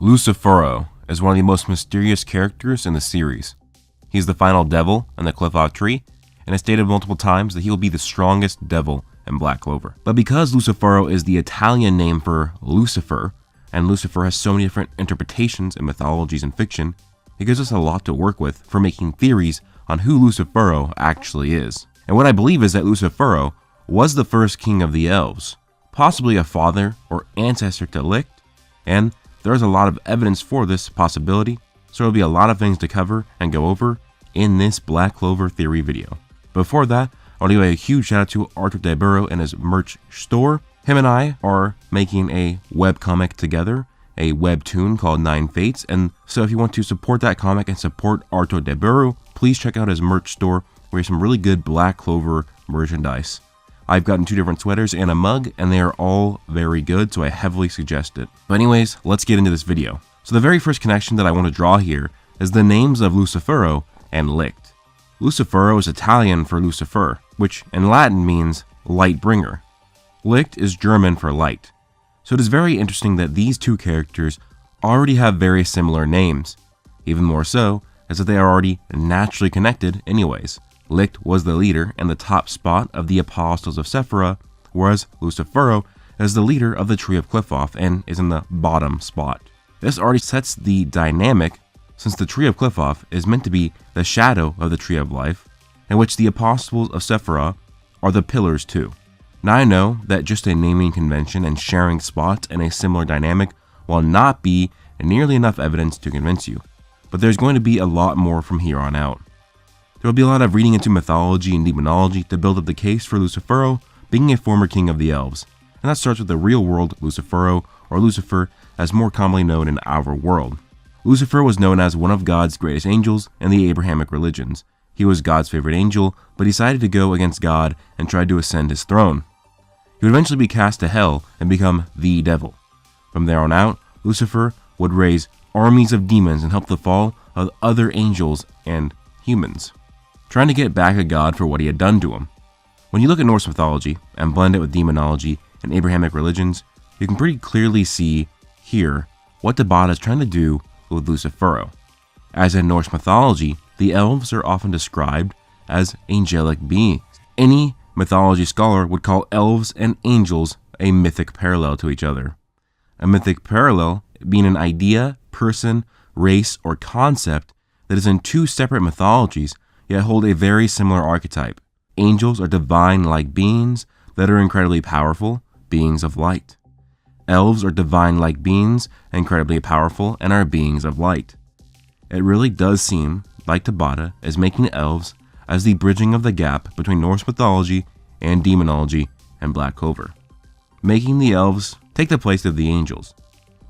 Lucifero is one of the most mysterious characters in the series. He's the final devil in the Cliff tree, and it's stated multiple times that he will be the strongest devil in Black Clover. But because Lucifero is the Italian name for Lucifer, and Lucifer has so many different interpretations in mythologies and fiction, it gives us a lot to work with for making theories on who Lucifero actually is. And what I believe is that Lucifero was the first king of the Elves, possibly a father or ancestor to Licht, and there's a lot of evidence for this possibility, so there'll be a lot of things to cover and go over in this Black Clover theory video. Before that, I want to give a huge shout out to Arthur DeBurro and his merch store. Him and I are making a webcomic together, a webtoon called Nine Fates, and so if you want to support that comic and support Arthur DeBurro, please check out his merch store where he has some really good Black Clover merchandise. I've gotten 2 different sweaters and a mug, and they are all very good, so I heavily suggest it. But anyways, let's get into this video. So the very first connection that I want to draw here is the names of Lucifero and Licht. Lucifero is Italian for Lucifer, which in Latin means light bringer. Licht is German for light. So it is very interesting that these 2 characters already have very similar names. Even more so, as that they are already naturally connected anyways. Licht was the leader and the top spot of the Apostles of Sephirah, whereas Lucifero is the leader of the Tree of Cliffoff and is in the bottom spot. This already sets the dynamic, since the Tree of Cliffoff is meant to be the shadow of the Tree of Life, in which the Apostles of Sephirah are the pillars too. Now I know that just a naming convention and sharing spots in a similar dynamic will not be nearly enough evidence to convince you, but there's going to be a lot more from here on out. There will be a lot of reading into mythology and demonology to build up the case for Lucifero being a former king of the Elves, and that starts with the real-world Lucifero, or Lucifer as more commonly known in our world. Lucifer was known as one of God's greatest angels in the Abrahamic religions. He was God's favorite angel, but decided to go against God and tried to ascend his throne. He would eventually be cast to hell and become the devil. From there on out, Lucifer would raise armies of demons and help the fall of other angels and humans, trying to get back at God for what he had done to him. When you look at Norse mythology and blend it with demonology and Abrahamic religions, you can pretty clearly see here what Tabata is trying to do with Lucifero. As in Norse mythology, the elves are often described as angelic beings. Any mythology scholar would call elves and angels a mythic parallel to each other. A mythic parallel being an idea, person, race, or concept that is in 2 separate mythologies yet hold a very similar archetype. Angels are divine-like beings that are incredibly powerful, beings of light. Elves are divine-like beings, incredibly powerful, and are beings of light. It really does seem like Tabata is making elves as the bridging of the gap between Norse mythology and demonology and Black Clover, making the elves take the place of the angels.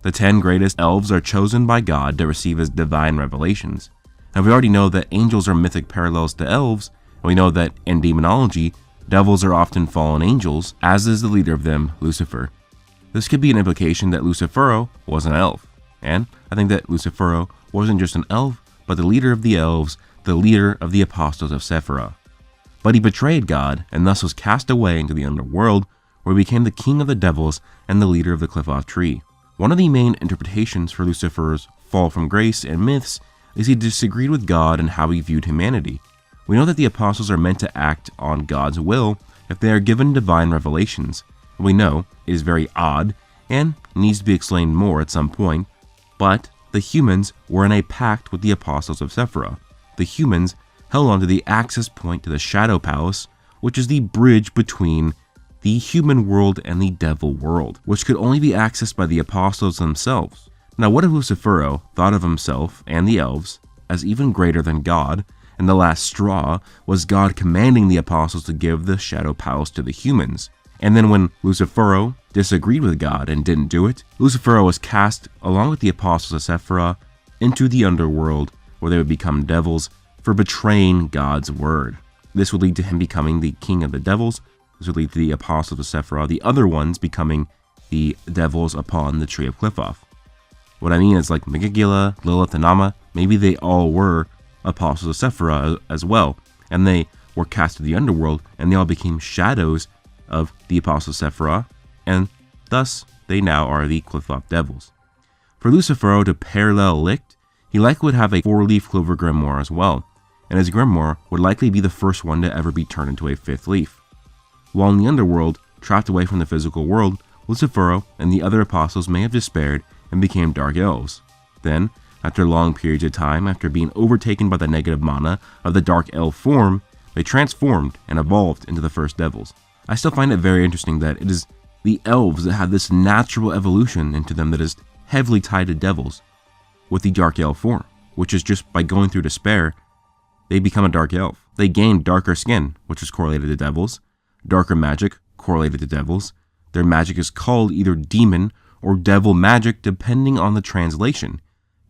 The 10 greatest elves are chosen by God to receive his divine revelations. Now we already know that angels are mythic parallels to elves, and we know that in demonology, devils are often fallen angels, as is the leader of them, Lucifer. This could be an implication that Lucifero was an elf, and I think that Lucifero wasn't just an elf, but the leader of the elves, the leader of the Apostles of Sephirah. But he betrayed God, and thus was cast away into the underworld, where he became the king of the devils and the leader of the Cliff tree. One of the main interpretations for Lucifer's fall from grace in myths is he disagreed with God and how he viewed humanity. We know that the apostles are meant to act on God's will if they are given divine revelations. We know it is very odd and needs to be explained more at some point, but the humans were in a pact with the Apostles of Sephirah. The humans held on to the access point to the Shadow Palace, which is the bridge between the human world and the devil world, which could only be accessed by the apostles themselves. Now, what if Lucifero thought of himself and the elves as even greater than God, and the last straw was God commanding the apostles to give the Shadow Palace to the humans? And then when Lucifero disagreed with God and didn't do it, Lucifero was cast, along with the Apostles of Sephirah, into the underworld, where they would become devils for betraying God's word. This would lead to him becoming the king of the devils. This would lead to the Apostles of Sephirah, the other ones, becoming the devils upon the Tree of Cliffoff. What I mean is, like Megigila, Lilith, and Nama, maybe they all were Apostles of Sephirah as well, and they were cast to the underworld, and they all became shadows of the Apostles of Sephirah, and thus they now are the Cliffoff devils. For Lucifero to parallel Licht, he likely would have a 4-leaf Clover grimoire as well, and his grimoire would likely be the first one to ever be turned into a 5th leaf. While in the underworld, trapped away from the physical world, Lucifero and the other apostles may have despaired and became dark elves. Then, after long periods of time, after being overtaken by the negative mana of the dark elf form, they transformed and evolved into the first devils. I still find it very interesting that it is the elves that have this natural evolution into them that is heavily tied to devils with the dark elf form, which is just by going through despair, they become a dark elf. They gain darker skin, which is correlated to devils, darker magic, correlated to devils. Their magic is called either demon or devil magic depending on the translation.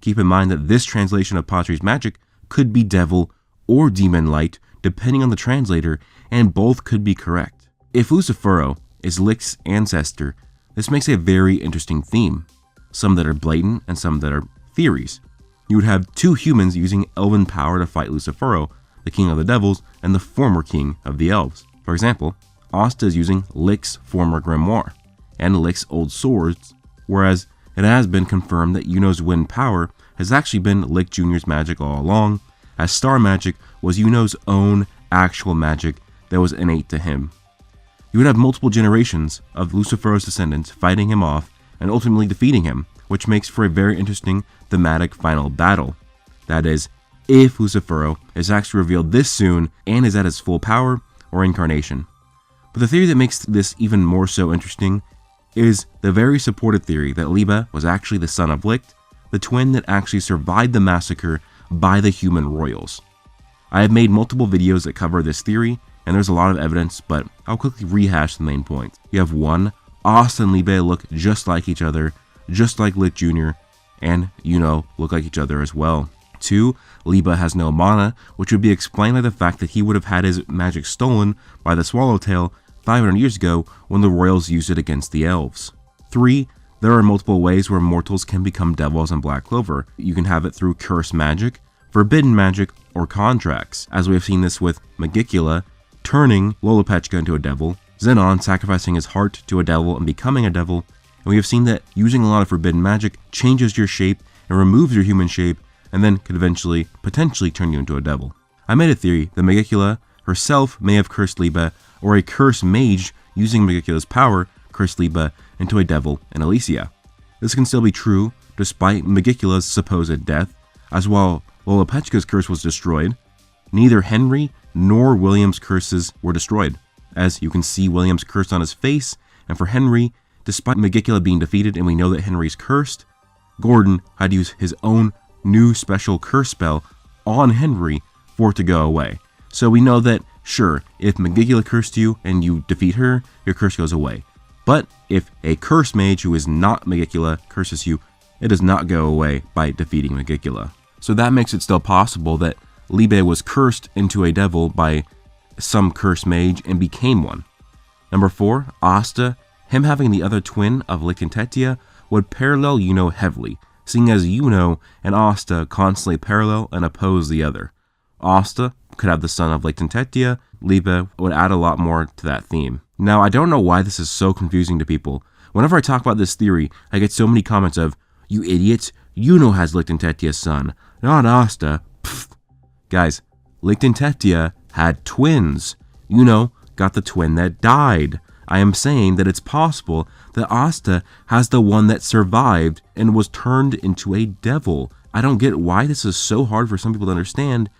Keep in mind that this translation of Patri's magic could be devil or demon light depending on the translator, and both could be correct. If Lucifero is Licht's ancestor, this makes a very interesting theme, some that are blatant and some that are theories. You would have 2 humans using elven power to fight Lucifero, the king of the devils and the former king of the elves. For example, Asta is using Licht's former grimoire and Licht's old swords, whereas it has been confirmed that Yuno's wind power has actually been Licht Jr.'s magic all along, as star magic was Yuno's own actual magic that was innate to him. You would have multiple generations of Lucifero's descendants fighting him off and ultimately defeating him, which makes for a very interesting thematic final battle. That is, if Lucifero is actually revealed this soon and is at his full power or incarnation. But the theory that makes this even more so interesting is the very supported theory that Liba was actually the son of Licht, the twin that actually survived the massacre by the human royals. I have made multiple videos that cover this theory, and there's a lot of evidence, but I'll quickly rehash the main points. You have 1, Asta and Liba look just like each other, just like Licht Jr., and Yuno look like each other as well. 2, Liba has no mana, which would be explained by the fact that he would have had his magic stolen by the Swallowtail 500 years ago when the royals used it against the elves. 3, there are multiple ways where mortals can become devils in Black Clover. You can have it through cursed magic, forbidden magic, or contracts, as we have seen this with Magicula turning Lolopechka into a devil, Xenon sacrificing his heart to a devil and becoming a devil, and we have seen that using a lot of forbidden magic changes your shape and removes your human shape, and then could eventually, potentially turn you into a devil. I made a theory that Magicula herself may have cursed Liba, or a cursed mage using Magicula's power cursed Liba into a devil in Elysia. This can still be true despite Magicula's supposed death, as while Lolopechka's curse was destroyed, neither Henry nor William's curses were destroyed, as you can see William's curse on his face, and for Henry, despite Magicula being defeated and we know that Henry's cursed, Gordon had to use his own new special curse spell on Henry for it to go away. So we know that, sure, if Magicula cursed you and you defeat her, your curse goes away. But if a curse mage who is not Magicula curses you, it does not go away by defeating Magicula. So that makes it still possible that Libe was cursed into a devil by some cursed mage and became one. Number 4, Asta, him having the other twin of Licht and Tetia, would parallel Yuno heavily, seeing as Yuno and Asta constantly parallel and oppose the other. Asta could have the son of Licht and Tetia, Libe would add a lot more to that theme. Now, I don't know why this is so confusing to people. Whenever I talk about this theory, I get so many comments of, "You idiots, Yuno has Licht and Tetia's son, not Asta." Pfft. Guys, Licht and Tetia had twins. Yuno got the twin that died. I am saying that it's possible that Asta has the one that survived and was turned into a devil. I don't get why this is so hard for some people to understand.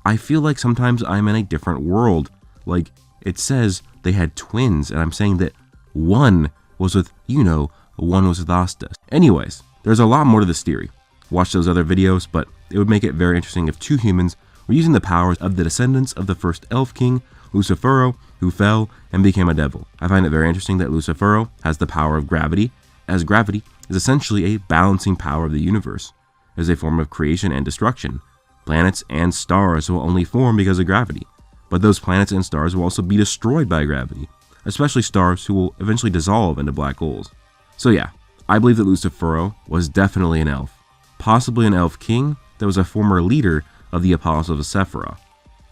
I feel like sometimes I'm in a different world. Like, it says they had twins, and I'm saying that one was with Yuno, one was with Asta. Anyways, there's a lot more to this theory. Watch those other videos, but it would make it very interesting if 2 humans were using the powers of the descendants of the first Elf King, Lucifero, who fell and became a devil. I find it very interesting that Lucifero has the power of gravity, as gravity is essentially a balancing power of the universe, as a form of creation and destruction. Planets and stars will only form because of gravity, but those planets and stars will also be destroyed by gravity, especially stars who will eventually dissolve into black holes. So yeah, I believe that Lucifero was definitely an elf, possibly an elf king that was a former leader of the apostles of sephirah.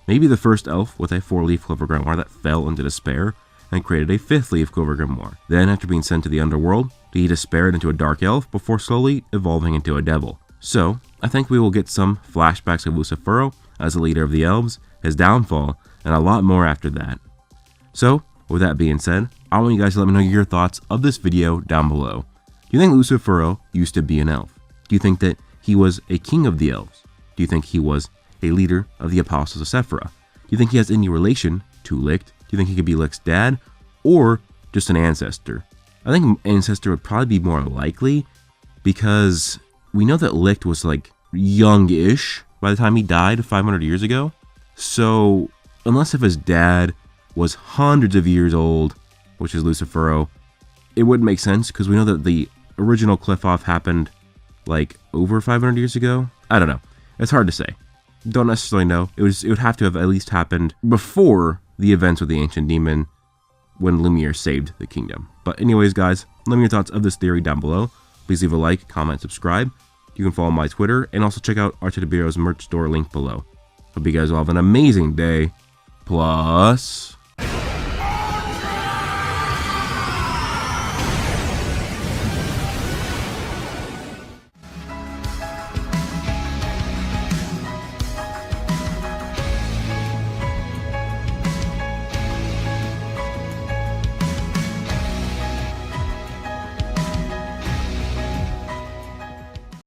Maybe the first elf with a 4-leaf Clover grimoire that fell into despair and created a 5th leaf Clover grimoire. Then, after being sent to the underworld He despaired into a dark elf before slowly evolving into a devil. So, I think we will get some flashbacks of Lucifero as the leader of the Elves, his downfall, and a lot more after that. So, with that being said, I want you guys to let me know your thoughts of this video down below. Do you think Lucifero used to be an elf? Do you think that he was a king of the Elves? Do you think he was a leader of the Apostles of Sephirah? Do you think he has any relation to Licht? Do you think he could be Licht's dad? Or just an ancestor? I think ancestor would probably be more likely, because we know that Licht was like young-ish by the time he died 500 years ago. So unless if his dad was hundreds of years old, which is Lucifero, it wouldn't make sense, because we know that the original cliff-off happened like over 500 years ago. I don't know. It's hard to say. Don't necessarily know. It would have to have at least happened before the events with the ancient demon, when Lumiere saved the kingdom. But anyways, guys, let me know your thoughts of this theory down below. Please leave a like, comment, subscribe. You can follow my Twitter, and also check out Architect Bureau's merch store link below. Hope you guys all have an amazing day. Plus...